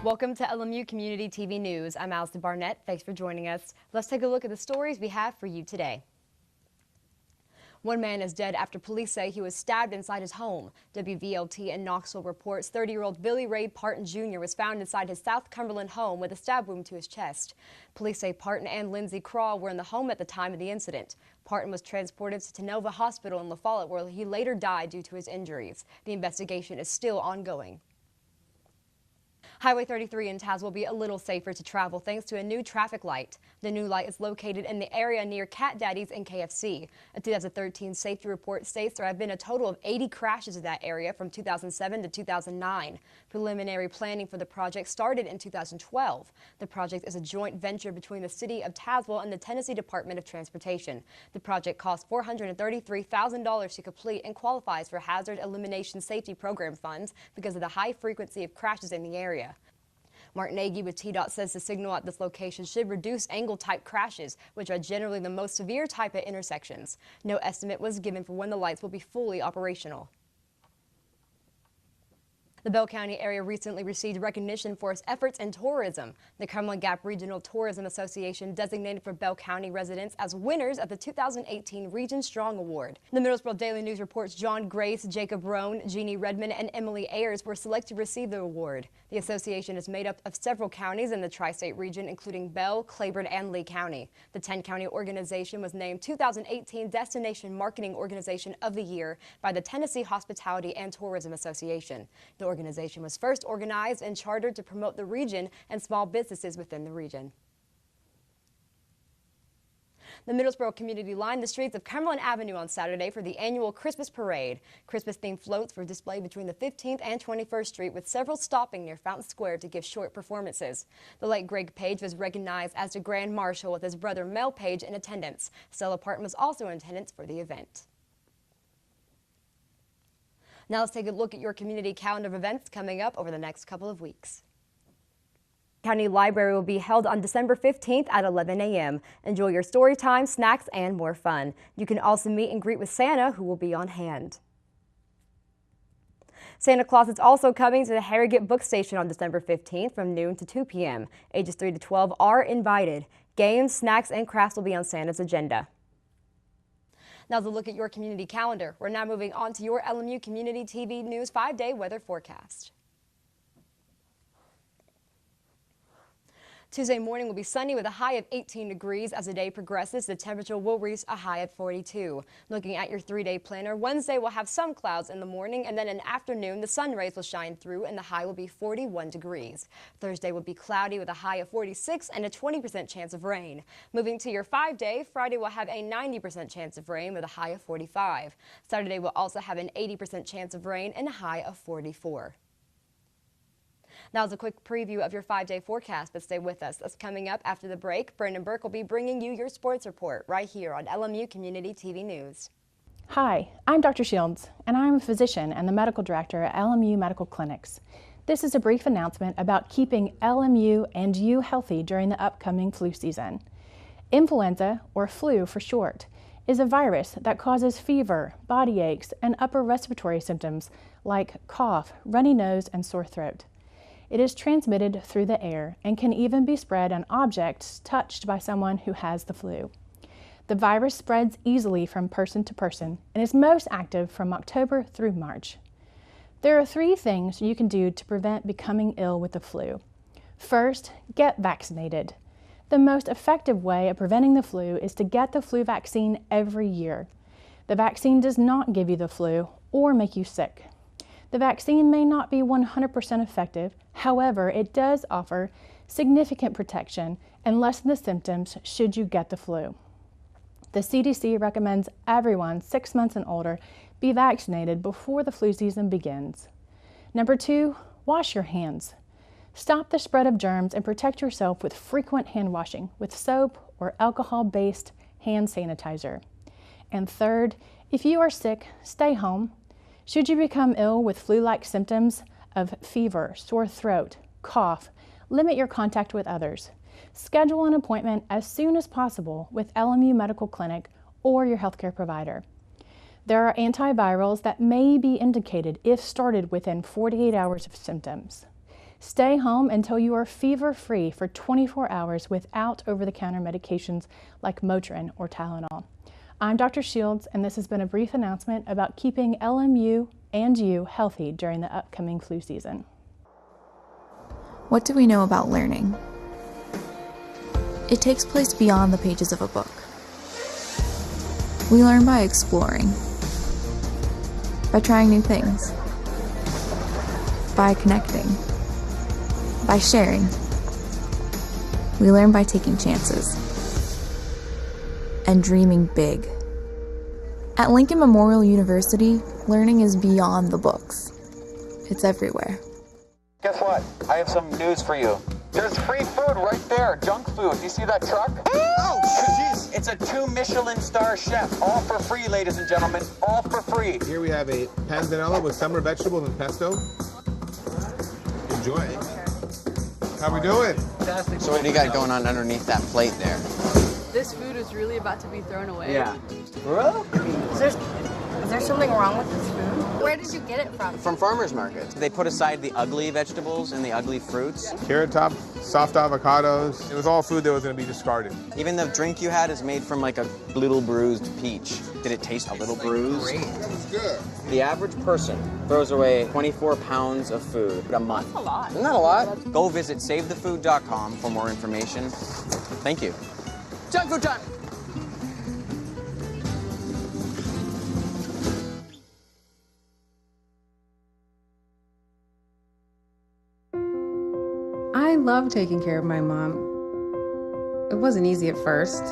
Welcome to LMU Community TV News. I'm Allison Barnett. Thanks for joining us. Let's take a look at the stories we have for you today. One man is dead after police say he was stabbed inside his home. WVLT in Knoxville reports 30-year-old Billy Ray Parton Jr. was found inside his South Cumberland home with a stab wound to his chest. Police say Parton and Lindsay Craw were in the home at the time of the incident. Parton was transported to Tenova Hospital in La Follette, where he later died due to his injuries. The investigation is still ongoing. Highway 33 in Tazewell will be a little safer to travel thanks to a new traffic light. The new light is located in the area near Cat Daddy's and KFC. A 2013 safety report states there have been a total of 80 crashes in that area from 2007 to 2009. Preliminary planning for the project started in 2012. The project is a joint venture between the City of Tazewell and the Tennessee Department of Transportation. The project cost $433,000 to complete and qualifies for Hazard Elimination Safety Program funds because of the high frequency of crashes in the area. Mark Nagy with TDOT says the signal at this location should reduce angle-type crashes, which are generally the most severe type at intersections. No estimate was given for when the lights will be fully operational. The Bell County area recently received recognition for its efforts in tourism. The Cumberland Gap Regional Tourism Association designated for Bell County residents as winners of the 2018 Region Strong Award. The Middlesboro Daily News reports John Grace, Jacob Roan, Jeannie Redmond, and Emily Ayers were selected to receive the award. The association is made up of several counties in the tri-state region, including Bell, Claiborne, and Lee County. The 10-county organization was named 2018 Destination Marketing Organization of the Year by the Tennessee Hospitality and Tourism Association. The organization was first organized and chartered to promote the region and small businesses within the region. The Middlesboro community lined the streets of Cumberland Avenue on Saturday for the annual Christmas parade. Christmas-themed floats were displayed between the 15th and 21st Street, with several stopping near Fountain Square to give short performances. The late Greg Page was recognized as the Grand Marshal with his brother Mel Page in attendance. Stella Parton was also in attendance for the event. Now let's take a look at your community calendar of events coming up over the next couple of weeks. County Library will be held on December 15th at 11 a.m. Enjoy your story time, snacks, and more fun. You can also meet and greet with Santa, who will be on hand. Santa Claus is also coming to the Harrogate Book Station on December 15th from noon to 2 p.m. Ages 3 to 12 are invited. Games, snacks, and crafts will be on Santa's agenda. Now to look at your community calendar. We're now moving on to your LMU Community TV News 5-day weather forecast. Tuesday morning will be sunny with a high of 18 degrees. As the day progresses, the temperature will reach a high of 42. Looking at your 3-day planner, Wednesday will have some clouds in the morning, and then in the afternoon, the sun rays will shine through and the high will be 41 degrees. Thursday will be cloudy with a high of 46 and a 20% chance of rain. Moving to your 5-day, Friday will have a 90% chance of rain with a high of 45. Saturday will also have an 80% chance of rain and a high of 44. Now is a quick preview of your 5-day forecast, but stay with us. That's coming up after the break. Brandon Burke will be bringing you your sports report right here on LMU Community TV News. Hi, I'm Dr. Shields, and I'm a physician and the medical director at LMU Medical Clinics. This is a brief announcement about keeping LMU and you healthy during the upcoming flu season. Influenza, or flu for short, is a virus that causes fever, body aches, and upper respiratory symptoms like cough, runny nose, and sore throat. It is transmitted through the air and can even be spread on objects touched by someone who has the flu. The virus spreads easily from person to person and is most active from October through March. There are 3 things you can do to prevent becoming ill with the flu. First, get vaccinated. The most effective way of preventing the flu is to get the flu vaccine every year. The vaccine does not give you the flu or make you sick. The vaccine may not be 100% effective, however, it does offer significant protection and lessen the symptoms should you get the flu. The CDC recommends everyone 6 months and older be vaccinated before the flu season begins. Number 2, wash your hands. Stop the spread of germs and protect yourself with frequent hand washing with soap or alcohol-based hand sanitizer. And third, if you are sick, stay home. Should you become ill with flu-like symptoms of fever, sore throat, cough, limit your contact with others. Schedule an appointment as soon as possible with LMU Medical Clinic or your healthcare provider. There are antivirals that may be indicated if started within 48 hours of symptoms. Stay home until you are fever-free for 24 hours without over-the-counter medications like Motrin or Tylenol. I'm Dr. Shields, and this has been a brief announcement about keeping LMU and you healthy during the upcoming flu season. What do we know about learning? It takes place beyond the pages of a book. We learn by exploring, by trying new things, by connecting, by sharing. We learn by taking chances and dreaming big. At Lincoln Memorial University, learning is beyond the books. It's everywhere. Guess what? I have some news for you. There's free food right there, junk food. You see that truck? Oh, jeez. It's a 2 Michelin star chef. All for free, ladies and gentlemen. All for free. Here we have a panzanella with summer vegetables and pesto. Enjoy. How we doing? Fantastic. So what do you got going on underneath that plate there? This food is really about to be thrown away. Yeah. Bro? Is there something wrong with this food? Where did you get it from? From farmers markets. They put aside the ugly vegetables and the ugly fruits. Carrot top, soft avocados. It was all food that was going to be discarded. Even the drink you had is made from like a little bruised peach. Did it taste a little bruised? Great. It's good. The average person throws away 24 pounds of food a month. That's a lot. Isn't that a lot? Go visit SaveTheFood.com for more information. Thank you. Junk food time! I love taking care of my mom. It wasn't easy at first.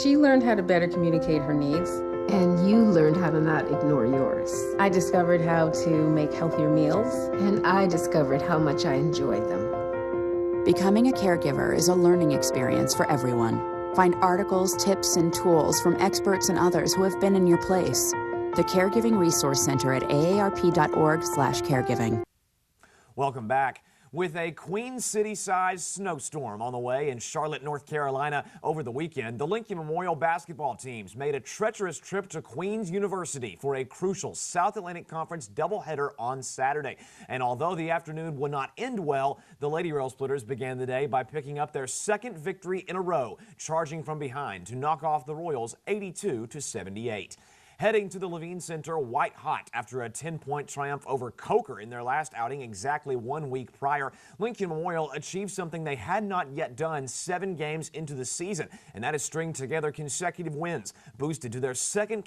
She learned how to better communicate her needs. And you learned how to not ignore yours. I discovered how to make healthier meals. And I discovered how much I enjoyed them. Becoming a caregiver is a learning experience for everyone. Find articles, tips, and tools from experts and others who have been in your place. The Caregiving Resource Center at aarp.org/caregiving. Welcome back. With a Queen City-sized snowstorm on the way in Charlotte, North Carolina over the weekend, the Lincoln Memorial basketball teams made a treacherous trip to Queen's University for a crucial South Atlantic Conference doubleheader on Saturday. And although the afternoon would not end well, the Lady Rail Splitters began the day by picking up their second victory in a row, charging from behind to knock off the Royals 82-78. Heading to the Levine Center white hot after a 10-point triumph over Coker in their last outing exactly 1 week prior, Lincoln Memorial achieved something they had not yet done 7 games into the season, and that is string together consecutive wins, boosted to their second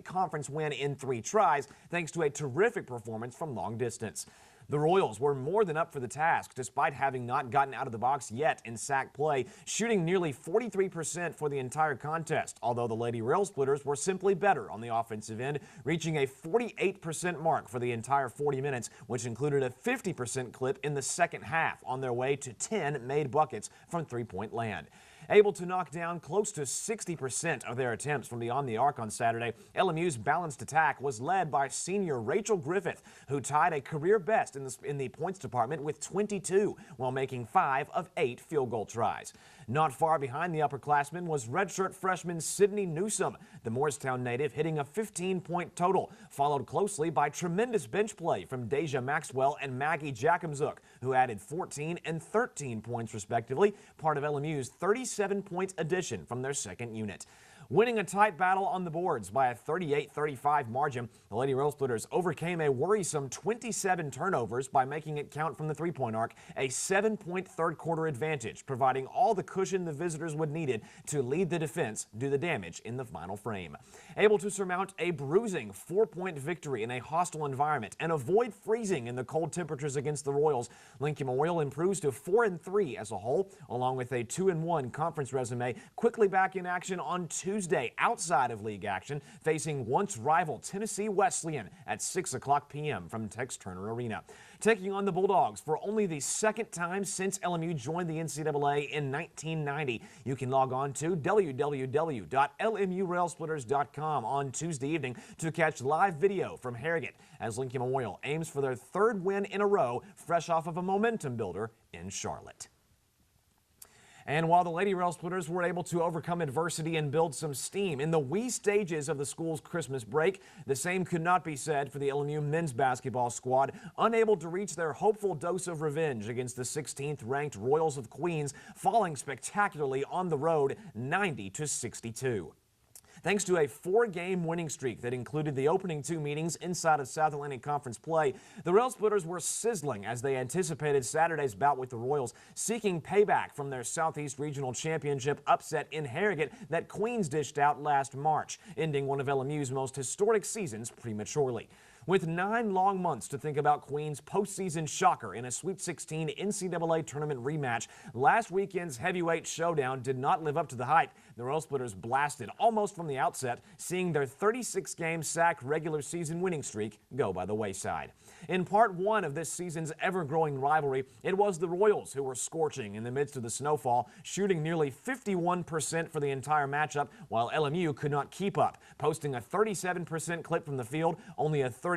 conference win in 3 tries thanks to a terrific performance from long distance. The Royals were more than up for the task, despite having not gotten out of the box yet in sack play, shooting nearly 43% for the entire contest, although the Lady Rail Splitters were simply better on the offensive end, reaching a 48% mark for the entire 40 minutes, which included a 50% clip in the second half on their way to 10 made buckets from three-point land. Able to knock down close to 60% of their attempts from beyond the arc on Saturday, LMU's balanced attack was led by senior Rachel Griffith, who tied a career best in the points department with 22, while making 5 of 8 field goal tries. Not far behind the upperclassmen was redshirt freshman Sydney Newsom, the Moorestown native, hitting a 15-point total, followed closely by tremendous bench play from Deja Maxwell and Maggie Jackamzook, who added 14 and 13 points respectively, part of LMU's 37-point addition from their second unit. Winning a tight battle on the boards by a 38-35 margin, the Lady Rail Splitters overcame a worrisome 27 turnovers by making it count from the three-point arc, a 7-point third-quarter advantage, providing all the cushion the visitors would needed to lead the defense, do the damage in the final frame. Able to surmount a bruising 4-point victory in a hostile environment and avoid freezing in the cold temperatures against the Royals, Lincoln Memorial improves to 4-3 as a whole, along with a 2-1 conference resume, quickly back in action on Tuesday outside of league action, facing once rival Tennessee Wesleyan at 6 o'clock p.m. from Tex Turner Arena. Taking on the Bulldogs for only the second time since LMU joined the NCAA in 1990. You can log on to www.lmurailsplitters.com on Tuesday evening to catch live video from Harrogate as Lincoln Memorial aims for their 3rd win in a row, fresh off of a momentum builder in Charlotte. And while the Lady Rail Splitters were able to overcome adversity and build some steam in the wee stages of the school's Christmas break, the same could not be said for the LMU men's basketball squad, unable to reach their hopeful dose of revenge against the 16th ranked Royals of Queens, falling spectacularly on the road 90-62. Thanks to a 4-game winning streak that included the opening 2 meetings inside of South Atlantic Conference play, the Rail Splitters were sizzling as they anticipated Saturday's bout with the Royals, seeking payback from their Southeast Regional Championship upset in Harrogate that Queens dished out last March, ending one of LMU's most historic seasons prematurely. With 9 long months to think about Queens' postseason shocker in a Sweet 16 NCAA tournament rematch, last weekend's heavyweight showdown did not live up to the hype. The Rail Splitters blasted almost from the outset, seeing their 36-game SAC regular season winning streak go by the wayside. In part 1 of this season's ever-growing rivalry, it was the Royals who were scorching in the midst of the snowfall, shooting nearly 51% for the entire matchup, while LMU could not keep up, posting a 37% clip from the field, only a 33%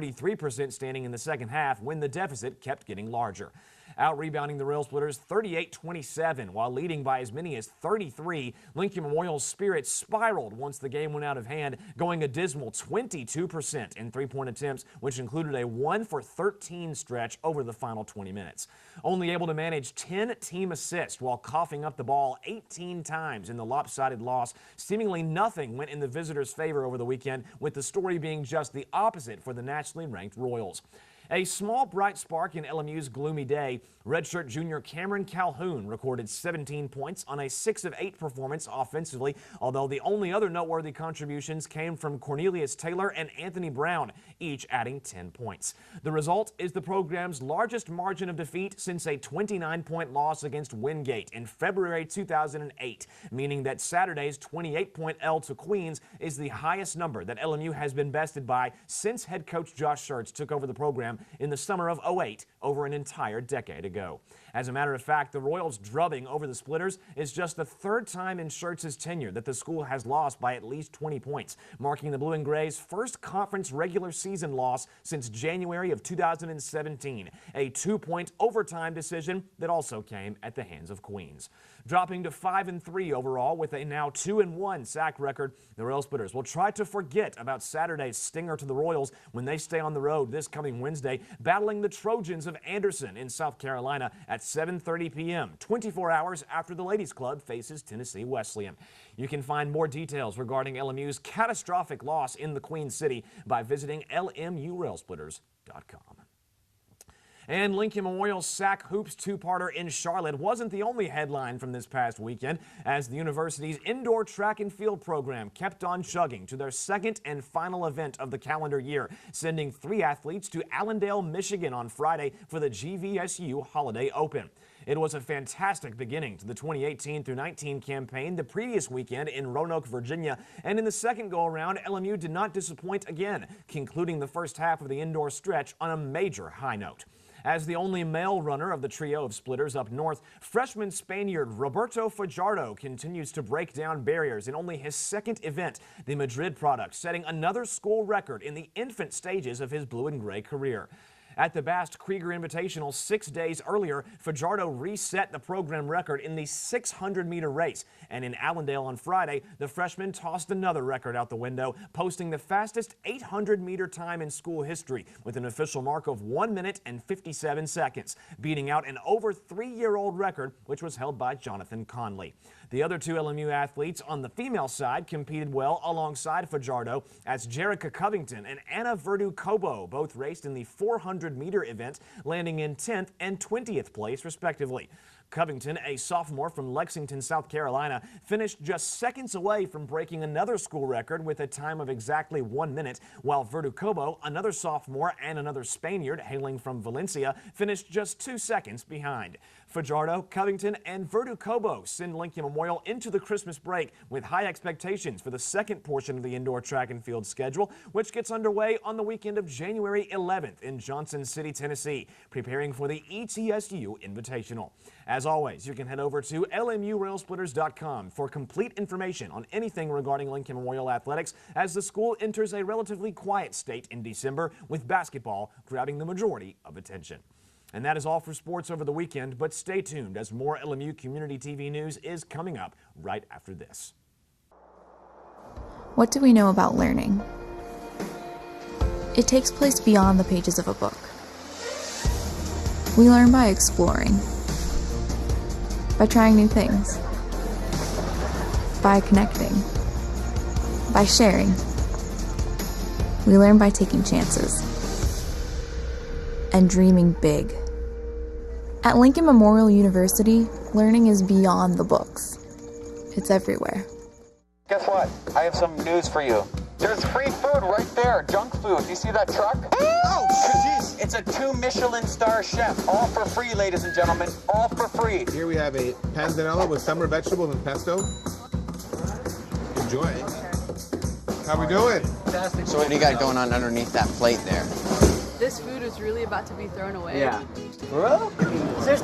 standing in the second half when the deficit kept getting larger. Out-rebounding the Rail Splitters 38-27, while leading by as many as 33, Lincoln Memorial's spirits spiraled once the game went out of hand, going a dismal 22% in three-point attempts, which included a 1-for-13 stretch over the final 20 minutes. Only able to manage 10 team assists while coughing up the ball 18 times in the lopsided loss. Seemingly nothing went in the visitors' favor over the weekend, with the story being just the opposite for the nationally ranked Royals. A small bright spark in LMU's gloomy day, redshirt junior Cameron Calhoun recorded 17 points on a 6 of 8 performance offensively, although the only other noteworthy contributions came from Cornelius Taylor and Anthony Brown, each adding 10 points. The result is the program's largest margin of defeat since a 29-point loss against Wingate in February 2008, meaning that Saturday's 28-point L to Queens is the highest number that LMU has been bested by since head coach Josh Schertz took over the program in the summer of '08, over an entire decade ago. As a matter of fact, the Royals' drubbing over the Splitters is just the 3rd time in Schertz's tenure that the school has lost by at least 20 points, marking the Blue and Gray's first conference regular season loss since January of 2017, a 2-point overtime decision that also came at the hands of Queens. Dropping to 5-3 overall with a now 2-1 SAC record, the Rail Splitters will try to forget about Saturday's stinger to the Royals when they stay on the road this coming Wednesday, battling the Trojans of Anderson in South Carolina at 7:30 p.m., 24 hours after the Ladies Club faces Tennessee Wesleyan. You can find more details regarding LMU's catastrophic loss in the Queen City by visiting LMURailsplitters.com. And Lincoln Memorial's SAC Hoops 2-parter in Charlotte wasn't the only headline from this past weekend, as the university's indoor track and field program kept on chugging to their second and final event of the calendar year, sending 3 athletes to Allendale, Michigan on Friday for the GVSU Holiday Open. It was a fantastic beginning to the 2018-19 campaign the previous weekend in Roanoke, Virginia, and in the second go-around, LMU did not disappoint again, concluding the first half of the indoor stretch on a major high note. As the only male runner of the trio of splitters up north, freshman Spaniard Roberto Fajardo continues to break down barriers in only his second event, the Madrid product, setting another school record in the infant stages of his blue and gray career. At the Bast Krieger Invitational 6 days earlier, Fajardo reset the program record in the 600-meter race. And in Allendale on Friday, the freshman tossed another record out the window, posting the fastest 800-meter time in school history with an official mark of 1 minute and 57 seconds, beating out an over 3-year-old record, which was held by Jonathan Conley. The other 2 LMU athletes on the female side competed well alongside Fajardo, as Jerica Covington and Anna Verdu-Cobo both raced in the 400-meter event, landing in 10th and 20th place, respectively. Covington, a sophomore from Lexington, South Carolina, finished just seconds away from breaking another school record with a time of exactly 1 minute, while Verdu-Cobo, another sophomore and another Spaniard hailing from Valencia, finished just 2 seconds behind. Fajardo, Covington, and Verdu-Cobo send Lincoln Memorial into the Christmas break with high expectations for the second portion of the indoor track and field schedule, which gets underway on the weekend of January 11th in Johnson City, Tennessee, preparing for the ETSU Invitational. As always, you can head over to LMURailsplitters.com for complete information on anything regarding Lincoln Memorial Athletics as the school enters a relatively quiet state in December, with basketball grabbing the majority of attention. And that is all for sports over the weekend, but stay tuned as more LMU Community TV news is coming up right after this. What do we know about learning? It takes place beyond the pages of a book. We learn by exploring, by trying new things, by connecting, by sharing. We learn by taking chances and dreaming big. At Lincoln Memorial University, learning is beyond the books. It's everywhere. Guess what? I have some news for you. There's free food right there, junk food. You see that truck? Oh, jeez. It's a 2 Michelin star chef. All for free, ladies and gentlemen. All for free. Here we have a panzanella with summer vegetables and pesto. Enjoy. How we doing? So what do you got going on underneath that plate there? This food is really about to be thrown away. Yeah. Bro? Is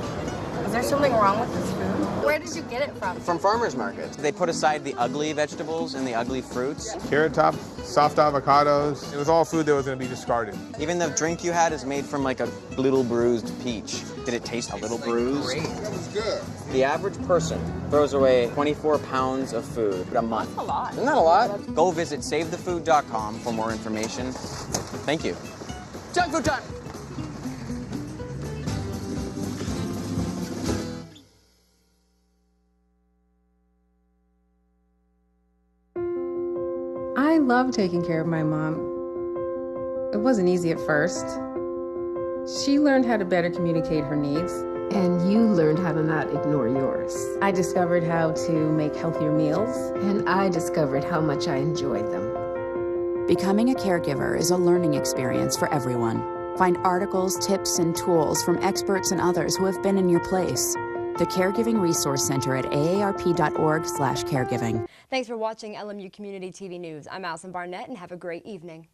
there something wrong with this food? Where did you get it from? From farmers markets. They put aside the ugly vegetables and the ugly fruits. Carrot top, soft avocados. It was all food that was going to be discarded. Even the drink you had is made from like a little bruised peach. Did it taste a little bruised? Great. It's good. The average person throws away 24 pounds of food a month. That's a lot. Isn't that a lot? Go visit savethefood.com for more information. Thank you. Junk food time! I love taking care of my mom. It wasn't easy at first. She learned how to better communicate her needs. And you learned how to not ignore yours. I discovered how to make healthier meals. And I discovered how much I enjoyed them. Becoming a caregiver is a learning experience for everyone. Find articles, tips, and tools from experts and others who have been in your place. The Caregiving Resource Center at aarp.org/caregiving. Thanks for watching LMU Community TV News. I'm Allison Barnett, and have a great evening.